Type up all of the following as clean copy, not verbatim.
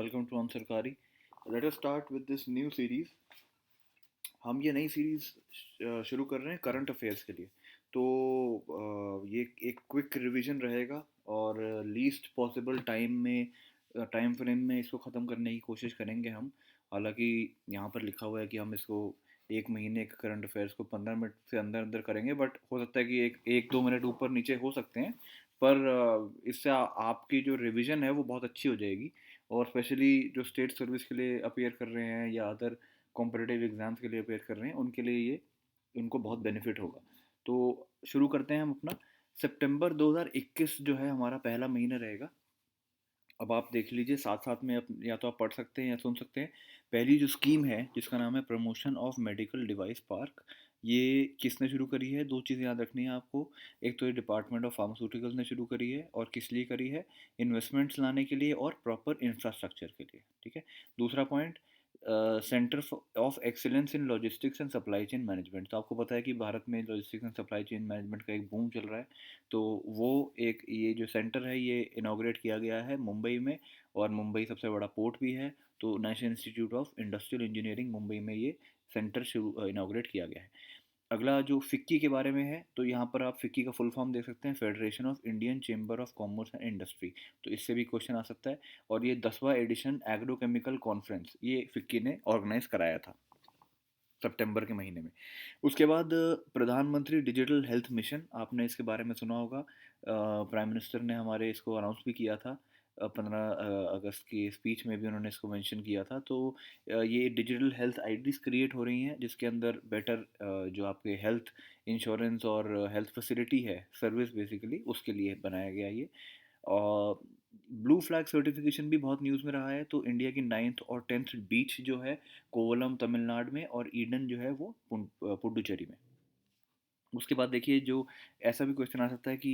welcome to Ansarkari. Let us start with this new series. हम ये नई series शुरू कर रहे हैं करंट अफेयर्स के लिए। तो ये एक क्विक रिवीजन रहेगा और लीस्ट पॉसिबल टाइम फ्रेम में इसको ख़त्म करने की कोशिश करेंगे हम। हालांकि यहाँ पर लिखा हुआ है कि हम इसको एक महीने के करंट अफेयर्स को 15 मिनट से अंदर अंदर करेंगे, बट हो सकता है कि एक दो मिनट ऊपर नीचे हो सकते हैं। पर इससे आपकी जो रिवीजन है वो बहुत अच्छी हो जाएगी। और स्पेशली जो स्टेट सर्विस के लिए अपेयर कर रहे हैं या अदर कॉम्पिटिटिव एग्जाम्स के लिए अपेयर कर रहे हैं उनके लिए ये उनको बहुत बेनिफिट होगा। तो शुरू करते हैं हम अपना। सितंबर 2021 जो है हमारा पहला महीना रहेगा। अब आप देख लीजिए साथ साथ में या तो आप पढ़ सकते हैं या सुन सकते हैं। पहली जो स्कीम है जिसका नाम है promotion of medical device park, ये किसने शुरू करी है? दो चीज़ें याद रखनी है आपको। एक तो ये डिपार्टमेंट ऑफ फार्मास्यूटिकल्स ने शुरू करी है, और किस लिए करी है? इन्वेस्टमेंट्स लाने के लिए और प्रॉपर इंफ्रास्ट्रक्चर के लिए। ठीक है। दूसरा point, centre of excellence in logistics and supply chain management. तो आपको पता है कि भारत में logistics and supply chain management का एक बूम चल रहा है। तो वो एक ये जो सेंटर है ये इनाग्रेट किया गया है मुंबई में, और मुंबई सबसे बड़ा पोर्ट भी है। तो national institute of industrial engineering Mumbai में ये सेंटर इनाग्रेट किया गया है। अगला जो फिक्की के बारे में है, तो यहाँ पर आप फिक्की का फुल फॉर्म देख सकते हैं, federation of Indian chamber of commerce and industry. तो इससे भी क्वेश्चन आ सकता है। और ये 10वां एडिशन एग्रोकेमिकल कॉन्फ्रेंस ये फिक्की ने ऑर्गेनाइज कराया था सितंबर के महीने में। उसके बाद प्रधानमंत्री डिजिटल हेल्थ मिशन, आपने इसके बारे में सुना होगा। प्राइम मिनिस्टर ने हमारे इसको अनाउंस भी किया था। 15 अगस्त की स्पीच में भी उन्होंने इसको मेंशन किया था। तो ये डिजिटल हेल्थ आईडीज क्रिएट हो रही हैं जिसके अंदर बेटर जो आपके हेल्थ इंश्योरेंस और हेल्थ फैसिलिटी है, सर्विस बेसिकली उसके लिए बनाया गया ये। और ब्लू फ्लैग सर्टिफिकेशन भी बहुत न्यूज़ में रहा है। तो इंडिया की 9th और 10th बीच जो है कोवलम तमिलनाडु में, और ईडन जो है वो पुडुचेरी में। उसके बाद देखिए जो ऐसा भी क्वेश्चन आ सकता है कि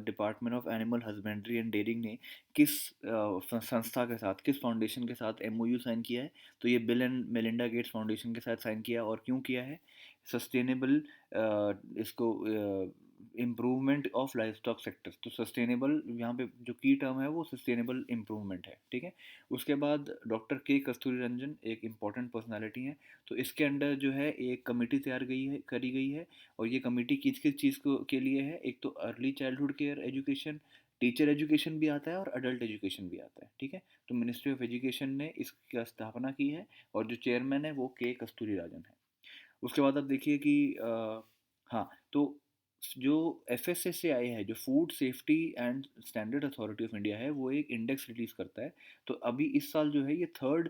department of animal husbandry and dairying ने किस संस्था के साथ, किस फाउंडेशन के साथ एमओयू साइन किया है? तो ये bill and Melinda Gates foundation के साथ साइन किया। और क्यों किया है? सस्टेनेबल इसको improvement of life stock sectors. तो सस्टेनेबल यहाँ पे जो की टर्म है वो सस्टेनेबल इम्प्रूवमेंट है। ठीक है। उसके बाद डॉक्टर के कस्तूरी रंजन एक इम्पॉर्टेंट पर्सनालिटी है। तो इसके अंडर जो है एक कमेटी करी गई है। और ये कमेटी किस किस चीज़ को के लिए है? एक तो early childhood care education, teacher education भी आता है और अडल्ट एजुकेशन भी आता है। ठीक है। तो मिनिस्ट्री ऑफ एजुकेशन ने इसकी स्थापना की है, और जो चेयरमैन है वो के कस्तूरी राजन है। उसके बाद आप देखिए कि हाँ, तो जो एफ एस एस ए आई है, जो food safety and standard authority of India है, वो एक इंडेक्स रिलीज करता है। तो अभी इस साल जो है ये थर्ड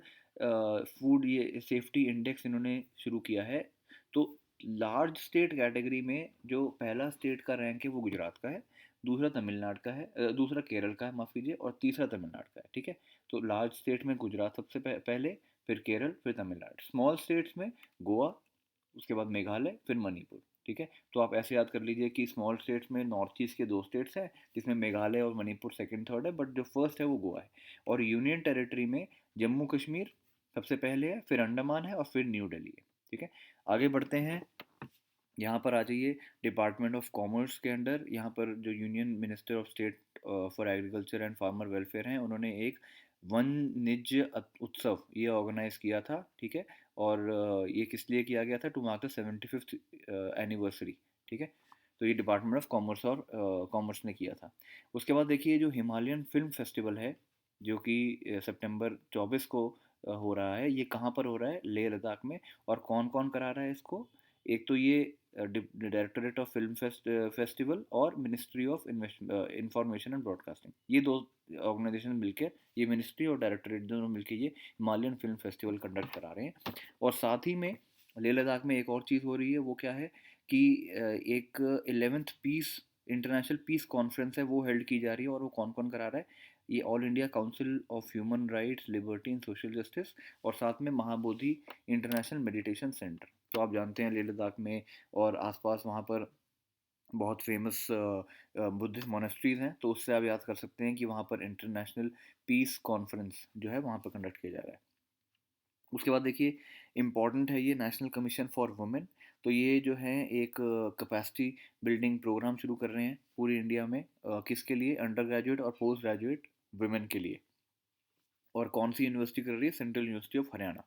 फूड ये सेफ्टी इंडेक्स इन्होंने शुरू किया है। तो लार्ज स्टेट कैटेगरी में जो पहला स्टेट का रैंक है वो गुजरात का है, दूसरा तमिलनाडु का है, दूसरा केरल का है, माफ़ कीजिए, और तीसरा तमिलनाडु का है। ठीक है। तो लार्ज स्टेट में गुजरात सबसे पहले, फिर केरल, फिर तमिलनाडु। स्मॉल स्टेट्स में गोवा, उसके बाद मेघालय, फिर मणिपुर। ठीक है। तो आप ऐसे याद कर लीजिए कि स्मॉल स्टेट्स में नॉर्थ ईस्ट के दो स्टेट्स हैं जिसमें मेघालय और मणिपुर सेकंड थर्ड है, बट जो फर्स्ट है वो गोवा है। और यूनियन टेरिटरी में जम्मू कश्मीर सबसे पहले है, फिर अंडमान है, और फिर न्यू दिल्ली है। ठीक है। आगे बढ़ते हैं। यहाँ पर आ जाइए डिपार्टमेंट ऑफ कॉमर्स के अंडर। यहाँ पर जो union minister of state for agriculture and farmer welfare हैं, उन्होंने एक वाणिज्य उत्सव ये ऑर्गेनाइज किया था। ठीक है। और ये किस लिए किया गया था? To mark the 75th anniversary. ठीक है। तो ये डिपार्टमेंट ऑफ कॉमर्स और कॉमर्स ने किया था। उसके बाद देखिए जो हिमालयन फिल्म फेस्टिवल है, जो कि सितंबर 24 को हो रहा है, ये कहाँ पर हो रहा है? लेह लद्दाख में। और कौन कौन करा रहा है इसको? एक तो ये डायरेक्टोरेट ऑफ फिल्म फेस्टिवल और ministry of information and broadcasting, ये दो ऑर्गेनाइजेशन मिलकर, ये मिनिस्ट्री और डायरेक्टोरेट दोनों मिलकर ये हिमालयन फिल्म फेस्टिवल कंडक्ट करा रहे हैं। और साथ ही में लेह लद्दाख में एक और चीज़ हो रही है, वो क्या है कि एक 11th piece international piece conference है वो हेल्ड की जा रही है। और वो कौन कौन करा रहा है? ये all India council of human rights, liberty and social justice, और साथ में महाबोधि इंटरनेशनल मेडिटेशन सेंटर। तो आप जानते हैं लेह लद्दाख में और आसपास वहाँ पर बहुत फेमस बुद्धिस्ट मोनेस्ट्रीज़ हैं। तो उससे आप याद कर सकते हैं कि वहाँ पर इंटरनेशनल पीस कॉन्फ्रेंस जो है वहाँ पर कंडक्ट किया जा रहा है। उसके बाद देखिए इम्पॉर्टेंट है ये नेशनल कमीशन फॉर वुमेन। तो ये जो है एक कैपेसिटी बिल्डिंग प्रोग्राम शुरू कर रहे हैं पूरी इंडिया में। किसके लिए? अंडर ग्रेजुएट और पोस्ट ग्रेजुएट वुमेन के लिए। और कौन सी यूनिवर्सिटी कर रही है? Central university of Haryana.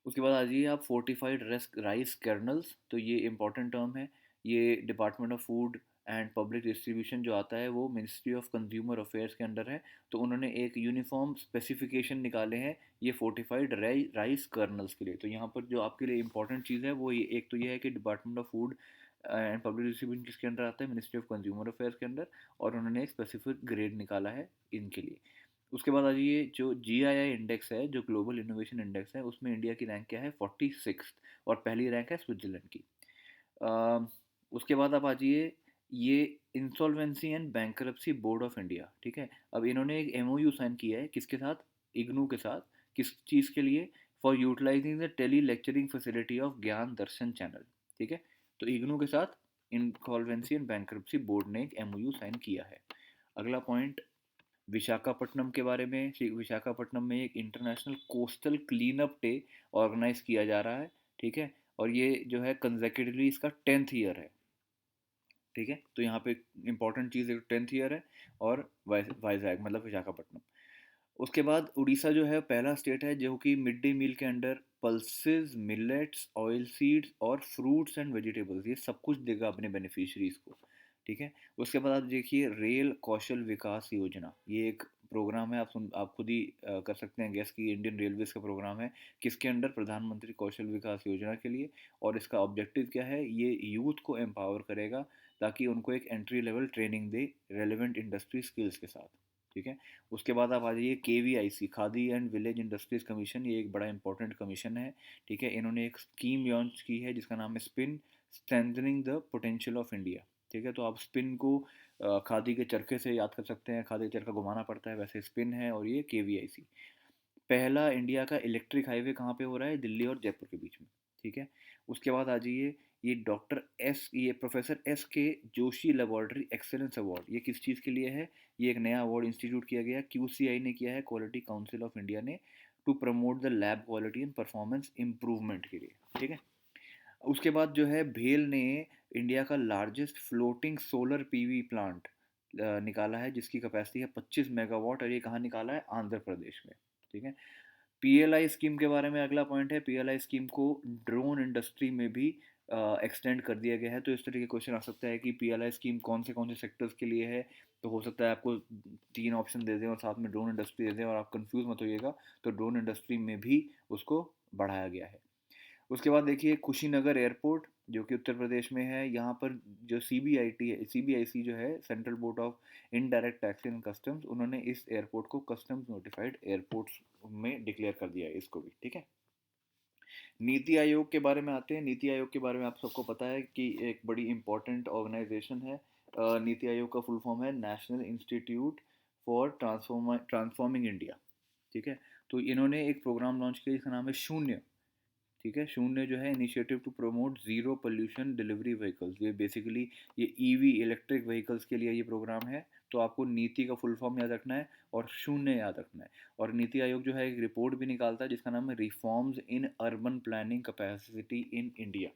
उसके बाद आ जाइए आप फोर्टिफाइड राइस कर्नल्स, तो ये इंपॉर्टेंट टर्म है। ये department of food and public distribution जो आता है वो मिनिस्ट्री ऑफ कंज्यूमर अफेयर्स के अंडर है। तो उन्होंने एक यूनिफॉर्म स्पेसिफिकेशन निकाले हैं ये फोर्टिफाइड राइस कर्नल्स के लिए। तो यहाँ पर जो आपके लिए इंपॉर्टेंट चीज़ है वो ये, एक तो ये है कि department of food and public distribution किसके अंडर आता है? मिनिस्ट्री ऑफ कंज्यूमर अफेयर्स के अंडर। और उन्होंने एक स्पेसिफिक ग्रेड निकाला है इनके लिए। उसके बाद आ जाइए जो GII इंडेक्स है, जो ग्लोबल इनोवेशन इंडेक्स है, उसमें इंडिया की रैंक क्या है? 46, और पहली रैंक है स्विट्जरलैंड की। अ, उसके बाद आप आ जाइए ये insolvency and bankruptcy board of India, ठीक है। अब इन्होंने एक MOU साइन किया है किसके साथ? इग्नू के साथ। किस चीज़ के लिए? For utilising the tele lecturing facility of Gyan Darshan channel, ठीक है। तो इग्नू के साथ इंसॉल्वेंसी एंड बैंकरप्सी बोर्ड ने एक MOU साइन किया है। अगला पॉइंट विशाखापट्टनम के बारे में। विशाखापट्टनम में एक international coastal clean up day organise किया जा रहा है, ठीक है। और ये जो है कंजेक्यूटिवली इसका 10th ईयर है, ठीक है। तो यहाँ पे इंपॉर्टेंट चीज़ है, 10th ईयर है। और वाइजैग मतलब विशाखापट्टनम। उसके बाद उड़ीसा जो है पहला स्टेट है जो कि मिड डे मील के under pulses, millets, oil seeds और फ्रूट्स एंड वेजिटेबल्स ये सब कुछ देगा अपने बेनिफिशरीज को, ठीक है। उसके बाद आप देखिए रेल कौशल विकास योजना, ये एक प्रोग्राम है। आप खुद ही कर सकते हैं गैस की इंडियन रेलवेज का प्रोग्राम है। किसके अंडर? प्रधानमंत्री कौशल विकास योजना के लिए। और इसका ऑब्जेक्टिव क्या है? ये यूथ को एम्पावर करेगा ताकि उनको एक एंट्री लेवल ट्रेनिंग दे रेलिवेंट इंडस्ट्री स्किल्स के साथ, ठीक है। उसके बाद आप आ जाइए KVIC, khadi and village industries commission. ये एक बड़ा इंपॉर्टेंट कमीशन है, ठीक है। इन्होंने एक स्कीम लॉन्च की है जिसका नाम है spin strengthening the potential of India, ठीक है। तो आप स्पिन को खादी के चरखे से याद कर सकते हैं, खादी का चरखा घुमाना पड़ता है, वैसे स्पिन है। और ये KVIC पहला इंडिया का इलेक्ट्रिक हाईवे कहाँ पे हो रहा है? दिल्ली और जयपुर के बीच में, ठीक है। उसके बाद आ जाइए ये professor S K Joshi laboratory excellence award, ये किस चीज़ के लिए है? ये एक नया अवार्ड इंस्टीट्यूट किया गया, QCI ने किया है, क्वालिटी काउंसिल ऑफ इंडिया ने, to promote the lab quality and performance improvement के लिए, ठीक है। उसके बाद जो है भेल ने इंडिया का largest floating solar PV plant निकाला है जिसकी कैपेसिटी है 25 मेगावाट, और ये कहाँ निकाला है? आंध्र प्रदेश में, ठीक है। PLI स्कीम के बारे में अगला पॉइंट है, PLI स्कीम को ड्रोन इंडस्ट्री में भी एक्सटेंड कर दिया गया है। तो इस तरह के क्वेश्चन आ सकता है कि PLI स्कीम कौन से सेक्टर्स के लिए है। तो हो सकता है आपको 3 ऑप्शन दे दें और साथ में ड्रोन इंडस्ट्री दे दें और आप कंफ्यूज मत होइएगा। तो ड्रोन इंडस्ट्री में भी उसको बढ़ाया गया है। उसके बाद देखिए कुशीनगर एयरपोर्ट जो कि उत्तर प्रदेश में है, यहाँ पर जो CBIT है, CBIC जो है central board of indirect tax and customs, उन्होंने इस एयरपोर्ट को कस्टम्स नोटिफाइड एयरपोर्ट्स में डिक्लेयर कर दिया है इसको भी, ठीक है। नीति आयोग के बारे में आते हैं। नीति आयोग के बारे में आप सबको पता है कि एक बड़ी इंपॉर्टेंट ऑर्गेनाइजेशन है। नीति आयोग का फुल फॉर्म है national institute for transforming India, ठीक है। तो इन्होंने एक प्रोग्राम लॉन्च किया जिसका नाम है शून्य, ठीक है। शून्य जो है initiative to promote zero pollution delivery vehicles, ये बेसिकली ये EV इलेक्ट्रिक व्हीकल्स के लिए ये प्रोग्राम है। तो आपको नीति का फुल फॉर्म याद रखना है और शून्य याद रखना है। और नीति आयोग जो है एक रिपोर्ट भी निकालता है जिसका नाम है reforms in urban planning capacity in India,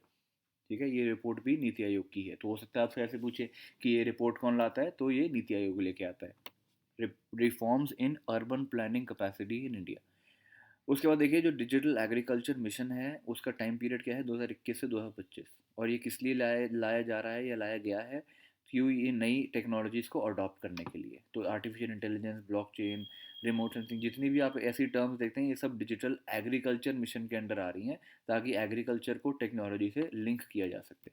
ठीक है। ये रिपोर्ट भी नीति आयोग की है। तो हो सकता है आपसे ऐसे पूछे कि ये रिपोर्ट कौन लाता है, तो ये नीति आयोग लेके आता है, reforms in urban planning capacity in India. उसके बाद देखिए जो डिजिटल एग्रीकल्चर मिशन है उसका टाइम पीरियड क्या है? 2021 से 2025। और ये किस लिए लाया जा रहा है या लाया गया है? क्यों? ये नई टेक्नोलॉजीज़ को अडॉप्ट करने के लिए। तो artificial intelligence, blockchain, remote sensing, जितनी भी आप ऐसी टर्म्स देखते हैं ये सब डिजिटल एग्रीकल्चर मिशन के अंडर आ रही हैं ताकि एग्रीकल्चर को टेक्नोलॉजी से लिंक किया जा सके।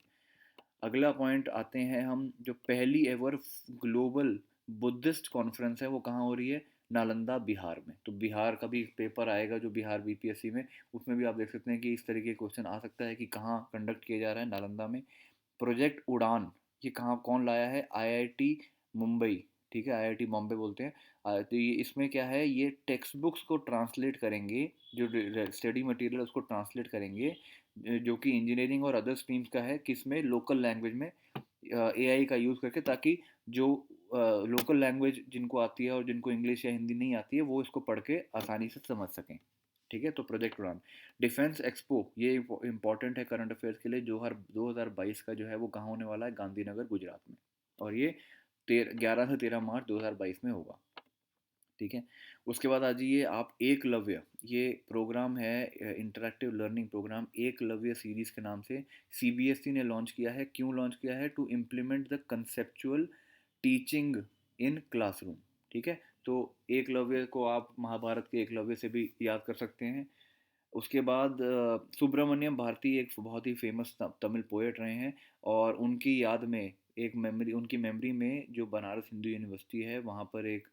अगला पॉइंट आते हैं हम, जो पहली एवर ग्लोबल बुद्धिस्ट कॉन्फ्रेंस है वो कहाँ हो रही है? नालंदा बिहार में। तो बिहार का भी पेपर आएगा जो बिहार BPSC में, उसमें भी आप देख सकते हैं कि इस तरीके के क्वेश्चन आ सकता है कि कहाँ कंडक्ट किया जा रहा है? नालंदा में। प्रोजेक्ट उड़ान, ये कहाँ कौन लाया है? IIT मुंबई, ठीक है, IIT बॉम्बे बोलते हैं। तो ये इसमें क्या है? ये टेक्स्ट बुक्स को ट्रांसलेट करेंगे, जो स्टडी मटेरियल उसको ट्रांसलेट करेंगे, जो कि इंजीनियरिंग और अदर स्ट्रीम्स का है, किस में? लोकल लैंग्वेज में, AI का यूज़ करके, ताकि जो लोकल लैंग्वेज जिनको आती है और जिनको इंग्लिश या हिंदी नहीं आती है वो इसको पढ़ के आसानी से समझ सकें, ठीक है। तो प्रोजेक्ट उड़ान। डिफेंस एक्सपो, ये इंपॉर्टेंट है करंट अफेयर्स के लिए, जो हर 2022 का जो है वो कहाँ होने वाला है? गांधीनगर गुजरात में। और ये 11 से 13 मार्च 2022 में होगा। ठीक है। उसके बाद आ जाइए आप एकलव्य, ये प्रोग्राम है interactive learning programme Eklavya series के नाम से सीबीएसई ने लॉन्च किया है। क्यों लॉन्च किया है? To implement the conceptual teaching in classroom. ठीक है, तो एकलव्य को आप महाभारत के एकलव्य से भी याद कर सकते हैं। उसके बाद सुब्रमण्यम भारती एक बहुत ही फेमस तमिल पोएट रहे हैं, और उनकी याद में एक मेमोरी, उनकी मेमोरी में जो बनारस हिंदू यूनिवर्सिटी है वहाँ पर एक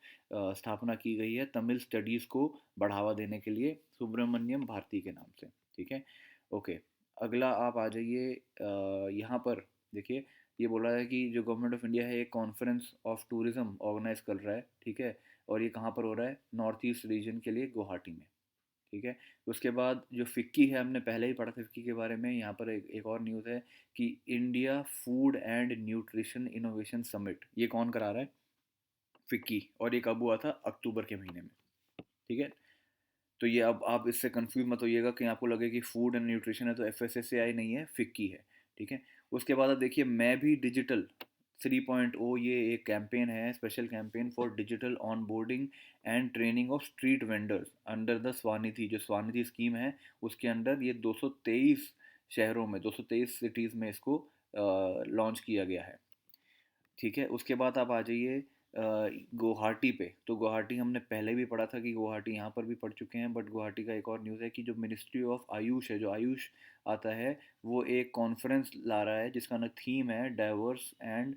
स्थापना की गई है तमिल स्टडीज़ को बढ़ावा देने के लिए, सुब्रमण्यम भारती के नाम से। ठीक है, ओके। अगला आप आ जाइए यहाँ पर। देखिए, ये बोला है कि जो गवर्नमेंट ऑफ इंडिया है एक कॉन्फ्रेंस ऑफ टूरिज्म ऑर्गेनाइज कर रहा है। ठीक है, और ये कहाँ पर हो रहा है? नॉर्थ ईस्ट रीजन के लिए गुवाहाटी में। ठीक है, उसके बाद जो फिक्की है, हमने पहले ही पढ़ा था फिक्की के बारे में। यहाँ पर एक और न्यूज़ है कि India food and nutrition innovation summit, ये कौन करा रहा है? फिक्की। और ये कब हुआ था? अक्टूबर के महीने में। ठीक है, तो ये अब आप इससे कंफ्यूज मत होइएगा कि आपको लगे कि फूड एंड न्यूट्रिशन है तो एफएसएसएआई नहीं है, फिक्की है। ठीक है, उसके बाद आप देखिए मैं भी डिजिटल 3.0, ये एक कैंपेन है, special campaign for digital onboarding and training of street vendors under the Svanidhi, जो स्वानिधि स्कीम है उसके अंडर ये 223 शहरों में, 223 सिटीज़ में इसको लॉन्च किया गया है। ठीक है, उसके बाद आप आ जाइए गुवाहाटी पे। तो गुवाहाटी हमने पहले भी पढ़ा था कि गुवाहाटी, यहाँ पर भी पढ़ चुके हैं, बट गुवाहाटी का एक और न्यूज़ है कि जो मिनिस्ट्री ऑफ आयुष है, जो आयुष आता है, वो एक कॉन्फ्रेंस ला रहा है जिसका ना थीम है diverse and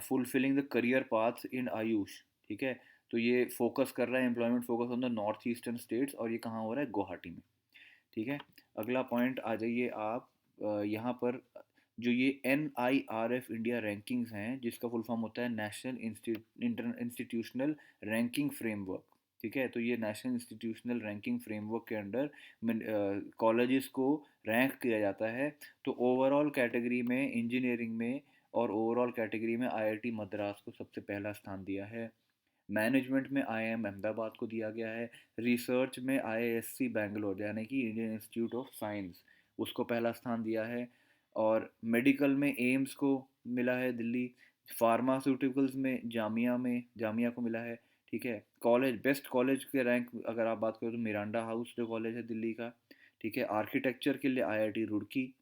fulfilling the career path इन आयुष। ठीक है, तो ये फोकस कर रहा है, employment focus on the north eastern states, और ये कहाँ हो रहा है? गुवाहाटी में। ठीक है, अगला पॉइंट आ जाइए आप यहाँ पर। जो ये NIRF इंडिया रैंकिंग्स हैं, जिसका फुल फॉर्म होता है नेशनल इंस्टीट्यूशनल रैंकिंग फ्रेमवर्क। ठीक है, तो ये नेशनल इंस्टीट्यूशनल रैंकिंग फ्रेमवर्क के अंडर कॉलेजेस को रैंक किया जाता है। तो ओवरऑल कैटेगरी में इंजीनियरिंग में और ओवरऑल कैटेगरी में IIT मद्रास को सबसे पहला स्थान दिया है। मैनेजमेंट में IIM अहमदाबाद को दिया गया है। रिसर्च में IISc बैंगलोर, यानी कि इंडियन इंस्टीट्यूट ऑफ साइंस, उसको पहला स्थान दिया है। और मेडिकल में एम्स को मिला है दिल्ली। फार्मास्यूटिकल्स में जामिया को मिला है। ठीक है, कॉलेज, बेस्ट कॉलेज के रैंक अगर आप बात करें तो मिरांडा हाउस जो कॉलेज है दिल्ली का। ठीक है, आर्किटेक्चर के लिए IIT रुड़की,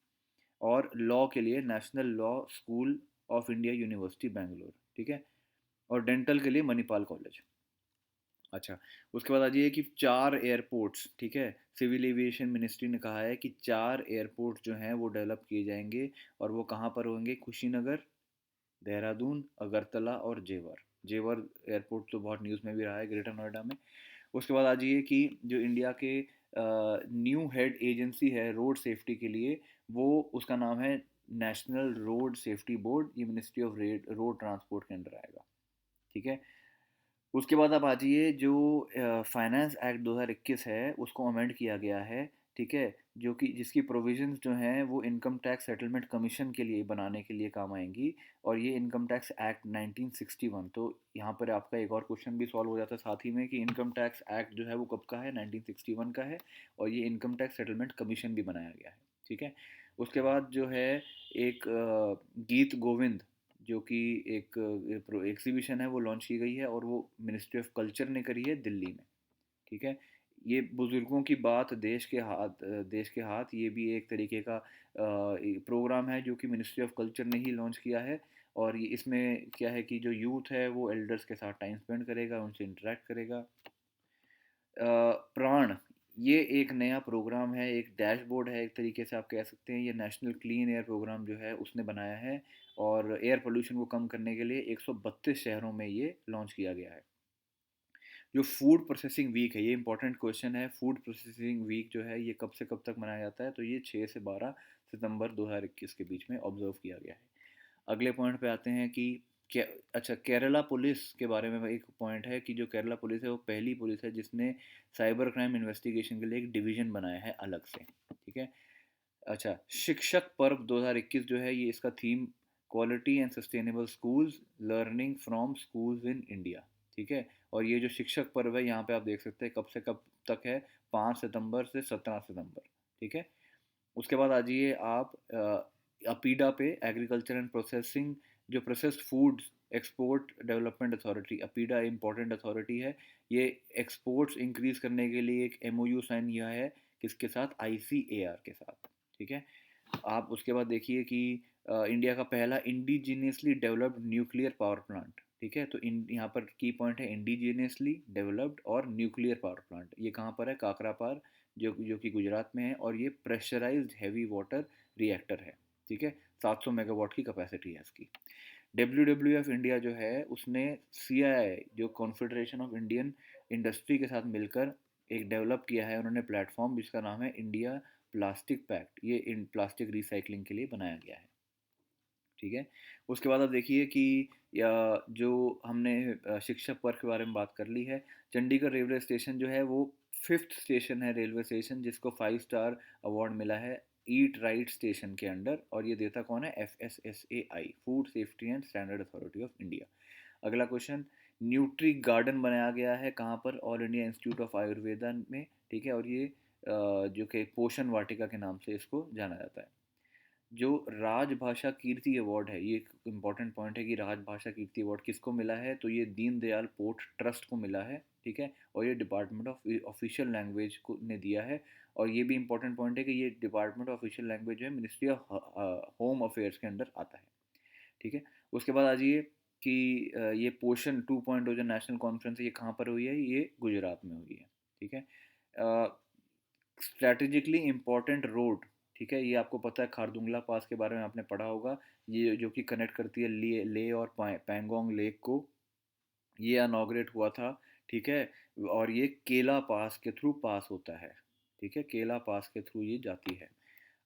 और लॉ के लिए national law school of India university Bangalore. ठीक है, और डेंटल के लिए मणिपाल कॉलेज। अच्छा, उसके बाद आ जाइए कि 4 एयरपोर्ट्स। ठीक है, सिविल एविएशन मिनिस्ट्री ने कहा है कि 4 एयरपोर्ट्स जो हैं वो डेवलप किए जाएंगे, और वो कहाँ पर होंगे? कुशीनगर, देहरादून, अगरतला और जेवर। जेवर एयरपोर्ट तो बहुत न्यूज़ में भी रहा है, ग्रेटर नोएडा में। उसके बाद आ जाइए कि जो इंडिया के न्यू हेड एजेंसी है रोड सेफ्टी के लिए, वो उसका नाम है नेशनल रोड सेफ्टी बोर्ड। ये मिनिस्ट्री ऑफ रोड ट्रांसपोर्ट के अंडर आएगा। ठीक है, उसके बाद आप आ जाइए जो फाइनेंस एक्ट 2021 है उसको अमेंड किया गया है। ठीक है, जो कि जिसकी प्रोविजंस जो हैं वो इनकम टैक्स सेटलमेंट कमीशन के लिए बनाने के लिए काम आएंगी। और ये इनकम टैक्स एक्ट 1961, तो यहाँ पर आपका एक और क्वेश्चन भी सॉल्व हो जाता है साथ ही में कि इनकम टैक्स एक्ट जो है वो कब का है? 1961 का है, और ये इनकम टैक्स सेटलमेंट कमीशन भी बनाया गया है। ठीक है, उसके बाद जो है एक गीत गोविंद, जो कि एक एग्जीबिशन है, वो लॉन्च की गई है, और वो मिनिस्ट्री ऑफ कल्चर ने करी है दिल्ली में। ठीक है, ये बुज़ुर्गों की बात देश के हाथ, ये भी एक तरीके का प्रोग्राम है जो कि मिनिस्ट्री ऑफ कल्चर ने ही लॉन्च किया है। और ये इसमें क्या है कि जो यूथ है वो एल्डर्स के साथ टाइम स्पेंड करेगा, उनसे इंटरेक्ट करेगा। प्राण, ये एक नया प्रोग्राम है, एक डैशबोर्ड है, एक तरीके से आप कह सकते हैं। ये नेशनल क्लीन एयर प्रोग्राम जो है उसने बनाया है, और एयर पोल्यूशन को कम करने के लिए 132 शहरों में ये लॉन्च किया गया है। जो फूड प्रोसेसिंग वीक है, ये इंपॉर्टेंट क्वेश्चन है। फूड प्रोसेसिंग वीक जो है ये कब से कब तक मनाया जाता है? तो ये 6 से 12 सितंबर 2021 के बीच में ऑब्जर्व किया गया है। अगले पॉइंट पे आते हैं कि क्या, अच्छा, केरला पुलिस के बारे में एक पॉइंट है कि जो केरला पुलिस है वो पहली पुलिस है जिसने साइबर क्राइम इन्वेस्टिगेशन के लिए एक डिवीजन बनाया है अलग से। ठीक है, अच्छा, शिक्षक पर्व 2021 जो है ये इसका theme quality and sustainable schools learning from schools in India. ठीक है, और ये जो शिक्षक पर्व है यहाँ पे आप देख सकते हैं कब से कब तक है, 5 सितंबर से 17 सितंबर। ठीक है, उसके बाद आ जाइए आप अपीडा पे, एग्रीकल्चर एंड प्रोसेसिंग, जो processed foods export development authority, APEDA important authority है। ये एक्सपोर्ट्स इंक्रीज करने के लिए एक एमओयू साइन किया है किसके साथ, आईसीएआर के साथ, ठीक है। आप उसके बाद देखिए कि इंडिया का पहला indigenously developed nuclear power plant, ठीक है। तो यहाँ पर की पॉइंट है इंडिजीनियसली डेवलप्ड और न्यूक्लियर पावर प्लांट, ये कहाँ पर है, काकरापार, जो कि गुजरात में है, और ये प्रेशराइज्ड हैवी वाटर रिएक्टर है, ठीक है। 700 मेगावाट की कैपेसिटी है इसकी। WWF इंडिया जो है उसने CII जो कॉन्फेडरेशन ऑफ इंडियन इंडस्ट्री के साथ मिलकर एक डेवलप किया है उन्होंने प्लेटफॉर्म, जिसका नाम है इंडिया प्लास्टिक पैक्ट। ये इन प्लास्टिक रिसाइकलिंग के लिए बनाया गया है, ठीक है। उसके बाद आप देखिए कि या जो हमने शिक्षक वर्ग के बारे में बात कर ली है। चंडीगढ़ रेलवे स्टेशन जो है वो फिफ्थ स्टेशन है रेलवे स्टेशन जिसको 5 स्टार अवार्ड मिला है ईट राइट स्टेशन के अंडर, और ये देता कौन है, FSSAI, food safety and standard authority of India. अगला क्वेश्चन, न्यूट्री गार्डन बनाया गया है कहाँ पर, all India institute of Ayurveda में, ठीक है। और ये जो कि पोषण वाटिका के नाम से इसको जाना जाता है। जो राजभाषा कीर्ति अवार्ड है, ये एक इम्पॉर्टेंट पॉइंट है कि राजभाषा कीर्ति अवार्ड किसको मिला है, तो ये दीनदयाल पोर्ट ट्रस्ट को मिला है, ठीक है। और ये डिपार्टमेंट ऑफ ऑफिशियल लैंग्वेज को ने दिया है। और ये भी इम्पोर्टेंट पॉइंट है कि ये डिपार्टमेंट ऑफ ऑफिशियल लैंग्वेज जो है मिनिस्ट्री ऑफ होम अफेयर्स के अंडर आता है, ठीक है। उसके बाद आ जाइए कि ये पोषण 2.0 जो नेशनल कॉन्फ्रेंस है ये कहाँ पर हुई है, ये गुजरात में हुई है, ठीक है। स्ट्रैटेजिकली इम्पॉर्टेंट रोड, ठीक है, ये आपको पता है, खारदुंगला पास के बारे में आपने पढ़ा होगा, ये जो कि कनेक्ट करती है ले और पैंगोंग लेक को, ये अनॉग्रेट हुआ था, ठीक है। और ये केला पास के थ्रू पास होता है, ठीक है, केला पास के थ्रू ये जाती है।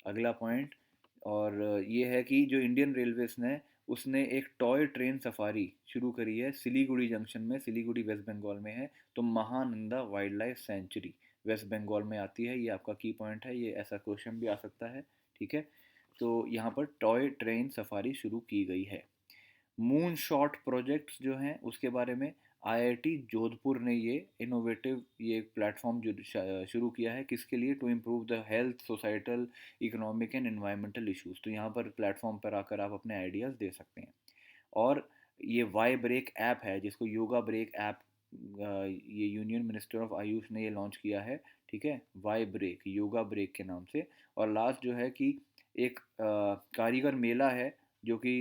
अगला पॉइंट, और ये है कि जो इंडियन रेलवेज ने उसने एक टॉय ट्रेन सफारी शुरू करी है सिलीगुड़ी जंक्शन में, सिलीगुड़ी वेस्ट बंगाल में है। तो Mahananda wildlife sanctuary West Bengal में आती है, ये आपका की पॉइंट है, ये ऐसा क्वेश्चन भी आ सकता है, ठीक है। तो यहाँ पर टॉय ट्रेन सफारी शुरू की गई है। मून शॉट प्रोजेक्ट्स जो हैं उसके बारे में, IIT जोधपुर ने ये इनोवेटिव ये प्लेटफॉर्म जो शुरू किया है किसके लिए, to improve the health, societal, economic and environmental issues. तो यहाँ पर प्लेटफॉर्म पर आकर आप अपने आइडियाज़ दे सकते हैं। और ये वाई ब्रेक ऐप है जिसको योगा ब्रेक ऐप, ये यूनियन मिनिस्टर ऑफ आयुष ने ये लॉन्च किया है, ठीक है, वाई ब्रेक, योगा ब्रेक के नाम से। और लास्ट जो है कि एक कारीगर मेला है जो कि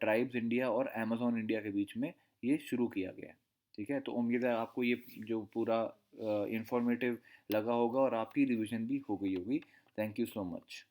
ट्राइब्स इंडिया और अमेज़ॉन इंडिया के बीच में ये शुरू किया गया है, ठीक है। तो उम्मीद है आपको ये जो पूरा इंफॉर्मेटिव लगा होगा और आपकी रिवीजन भी हो गई होगी। Thank you so much.